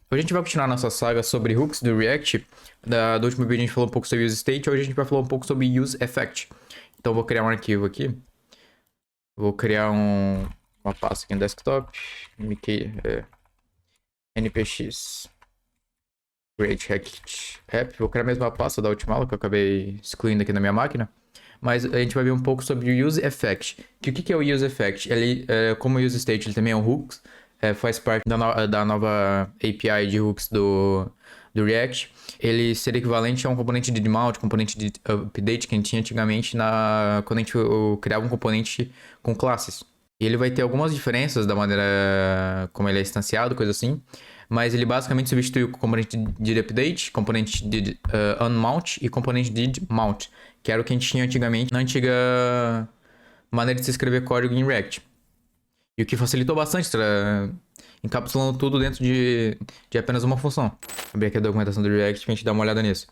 Hoje a gente vai continuar nossa saga sobre hooks do React. Do último vídeo a gente falou um pouco sobre useState, hoje a gente vai falar um pouco sobre useEffect. Então eu vou criar um arquivo aqui. Vou criar uma pasta aqui no desktop. npx create react app. Vou criar a mesma pasta da última aula que eu acabei excluindo aqui na minha máquina. Mas a gente vai ver um pouco sobre o useEffect. O que é o useEffect? Ele, como o useState, ele também é um hooks. Faz parte da nova API de hooks do React. Ele seria equivalente a um componente de mount, componente de update que a gente tinha antigamente quando a gente criava um componente com classes. E ele vai ter algumas diferenças da maneira como ele é instanciado, coisa assim. Mas ele basicamente substitui o componente de update, componente de unmount e componente de mount, que era o que a gente tinha antigamente na antiga maneira de se escrever código em React. E o que facilitou bastante, encapsulando tudo dentro de apenas uma função. Vou abrir aqui a documentação do React pra gente dar uma olhada nisso.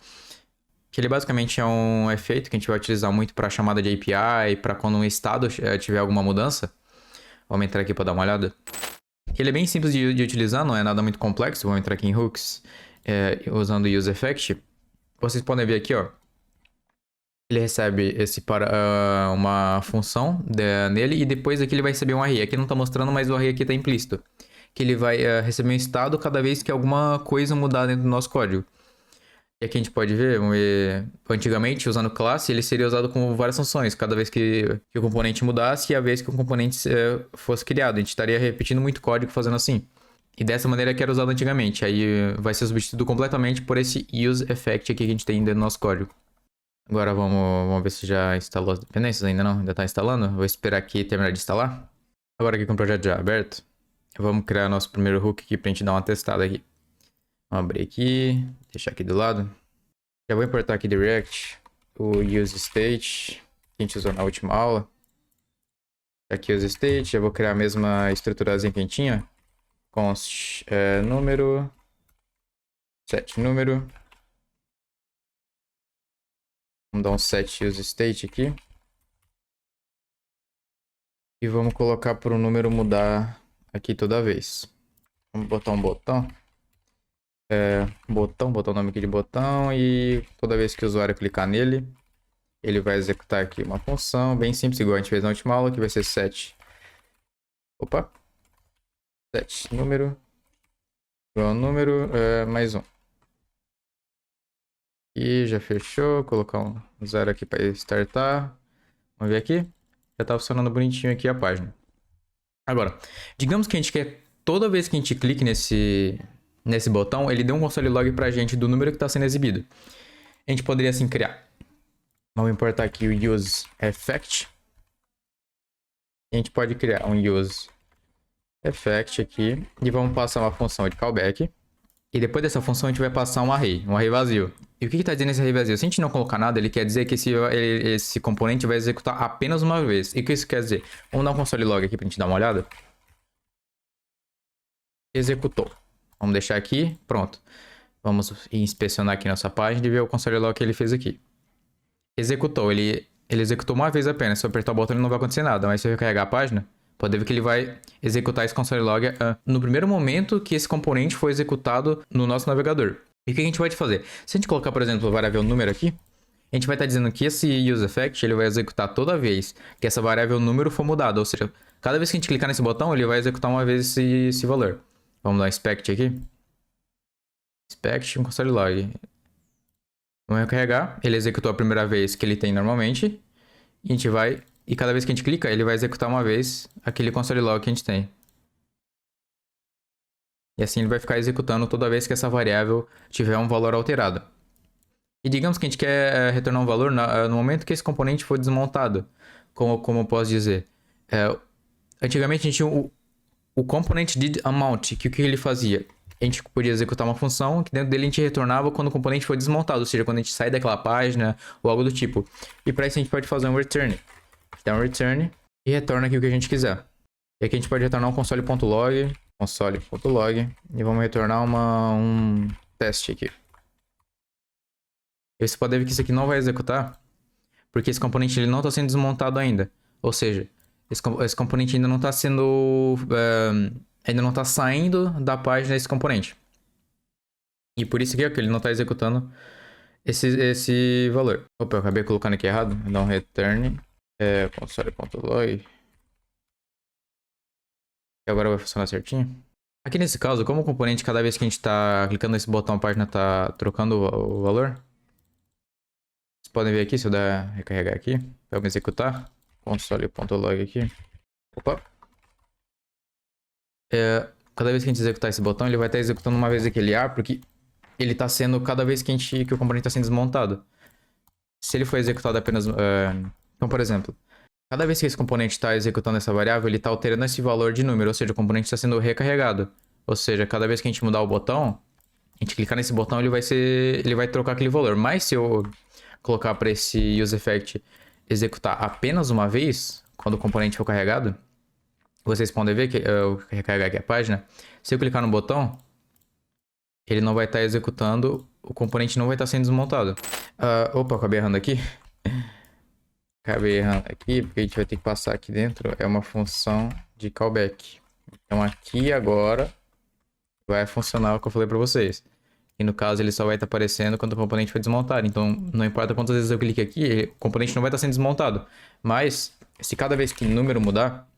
Que ele basicamente é um efeito que a gente vai utilizar muito para chamada de API, para quando um estado tiver alguma mudança. Vamos entrar aqui para dar uma olhada. Ele é bem simples de utilizar, não é nada muito complexo. Vamos entrar aqui em hooks, usando o useEffect. Vocês podem ver aqui, ó. Ele recebe uma função nele e depois aqui ele vai receber um array. Aqui não está mostrando, mas o array aqui está implícito. Que ele vai receber um estado cada vez que alguma coisa mudar dentro do nosso código. E aqui a gente pode ver, antigamente, usando classe, ele seria usado com várias funções. Cada vez que o componente mudasse e a vez que o componente fosse criado. A gente estaria repetindo muito código fazendo assim. E dessa maneira que era usado antigamente. Aí vai ser substituído completamente por esse useEffect aqui que a gente tem dentro do nosso código. Agora vamos ver se já instalou as dependências. Ainda não, ainda está instalando. Vou esperar aqui terminar de instalar. Agora aqui com o projeto já aberto, vamos criar nosso primeiro hook aqui pra gente dar uma testada aqui. Vamos abrir aqui, deixar aqui do lado. Já vou importar aqui do React o useState que a gente usou na última aula. Aqui o useState, já vou criar a mesma estruturazinha que a gente tinha. Const número, set número. Vamos dar um set useState aqui. E vamos colocar para o número mudar aqui toda vez. Vamos botar um botão. Botar o nome aqui de botão e toda vez que o usuário clicar nele, ele vai executar aqui uma função bem simples, igual a gente fez na última aula, que vai ser set. Set número, igual número, mais um. E já fechou, colocar um zero aqui para startar. Vamos ver aqui. Já tá funcionando bonitinho aqui a página. Agora, digamos que a gente quer, toda vez que a gente clique nesse botão, ele dê um console log pra gente do número que está sendo exibido. A gente poderia assim criar. Vamos importar aqui o useEffect. A gente pode criar um useEffect aqui. E vamos passar uma função de callback. E depois dessa função a gente vai passar um array vazio. E o que está dizendo esse array vazio? Se a gente não colocar nada, ele quer dizer que esse componente vai executar apenas uma vez. E o que isso quer dizer? Vamos dar um console log aqui pra gente dar uma olhada. Executou. Vamos deixar aqui, pronto. Vamos inspecionar aqui nossa página e ver o console log que ele fez aqui. Executou, ele executou uma vez apenas. Se eu apertar o botão ele não vai acontecer nada, mas se eu recarregar a página, pode ver que ele vai executar esse console log no primeiro momento que esse componente foi executado no nosso navegador. E o que a gente vai fazer? Se a gente colocar, por exemplo, a variável número aqui, a gente vai estar dizendo que esse useEffect ele vai executar toda vez que essa variável número for mudada. Ou seja, cada vez que a gente clicar nesse botão, ele vai executar uma vez esse valor. Vamos dar um inspect aqui. Inspect console log. Vamos recarregar. Ele executou a primeira vez que ele tem normalmente. E a gente vai... E cada vez que a gente clica, ele vai executar uma vez aquele console log que a gente tem. E assim ele vai ficar executando toda vez que essa variável tiver um valor alterado. E digamos que a gente quer retornar um valor no momento que esse componente for desmontado. Como eu posso dizer? Antigamente a gente tinha o componente didAmount, que o que ele fazia? A gente podia executar uma função que dentro dele a gente retornava quando o componente foi desmontado, ou seja, quando a gente sai daquela página ou algo do tipo. E para isso a gente pode fazer um return. Dá um return e retorna aqui o que a gente quiser. E aqui a gente pode retornar um console.log, e vamos retornar um teste aqui. E você pode ver que isso aqui não vai executar, porque esse componente ele não está sendo desmontado ainda. Ou seja, esse componente ainda não está sendo... ainda não está saindo da página desse componente. E por isso aqui, ó, que ele não tá executando esse valor. Opa, eu acabei colocando aqui errado. Vou dar um return. Console.log. E agora vai funcionar certinho. Aqui nesse caso, como o componente, cada vez que a gente tá clicando nesse botão, a página tá trocando o valor. Vocês podem ver aqui, se eu der recarregar aqui, para eu executar. Console.log aqui. Opa. Cada vez que a gente executar esse botão, ele vai estar executando uma vez aquele ar, porque ele está sendo cada vez que o componente está sendo desmontado. Se ele for executado apenas... então, por exemplo, cada vez que esse componente está executando essa variável, ele está alterando esse valor de número, ou seja, o componente está sendo recarregado. Ou seja, cada vez que a gente mudar o botão, a gente clicar nesse botão, ele vai trocar aquele valor. Mas se eu colocar para esse useEffect executar apenas uma vez, quando o componente for carregado, vocês podem ver que eu recarregar aqui a página. Se eu clicar no botão, ele não vai estar executando, o componente não vai estar sendo desmontado. Opa, acabei errando aqui. Acabei errando aqui, porque a gente vai ter que passar aqui dentro. É uma função de callback. Então aqui agora vai funcionar o que eu falei para vocês. E no caso ele só vai estar aparecendo quando o componente for desmontado. Então não importa quantas vezes eu clique aqui, o componente não vai estar sendo desmontado. Mas se cada vez que o número mudar,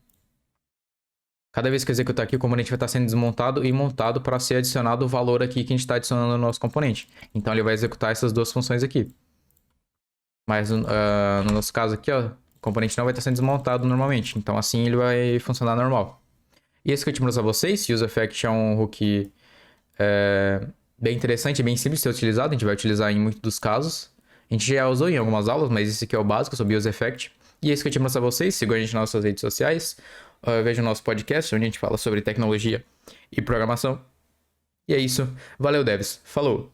cada vez que eu executar aqui, o componente vai estar sendo desmontado e montado para ser adicionado o valor aqui que a gente está adicionando no nosso componente. Então ele vai executar essas duas funções aqui. Mas no nosso caso aqui, ó, o componente não vai estar sendo desmontado normalmente. Então assim ele vai funcionar normal. E esse que eu te mostro a vocês, useEffect é um hook bem interessante, bem simples de ser utilizado. A gente vai utilizar em muitos dos casos. A gente já usou em algumas aulas, mas esse aqui é o básico sobre useEffect. E esse que eu te mostro a vocês, sigam a gente nas nossas redes sociais. Veja o nosso podcast, onde a gente fala sobre tecnologia e programação. E é isso. Valeu, devs. Falou!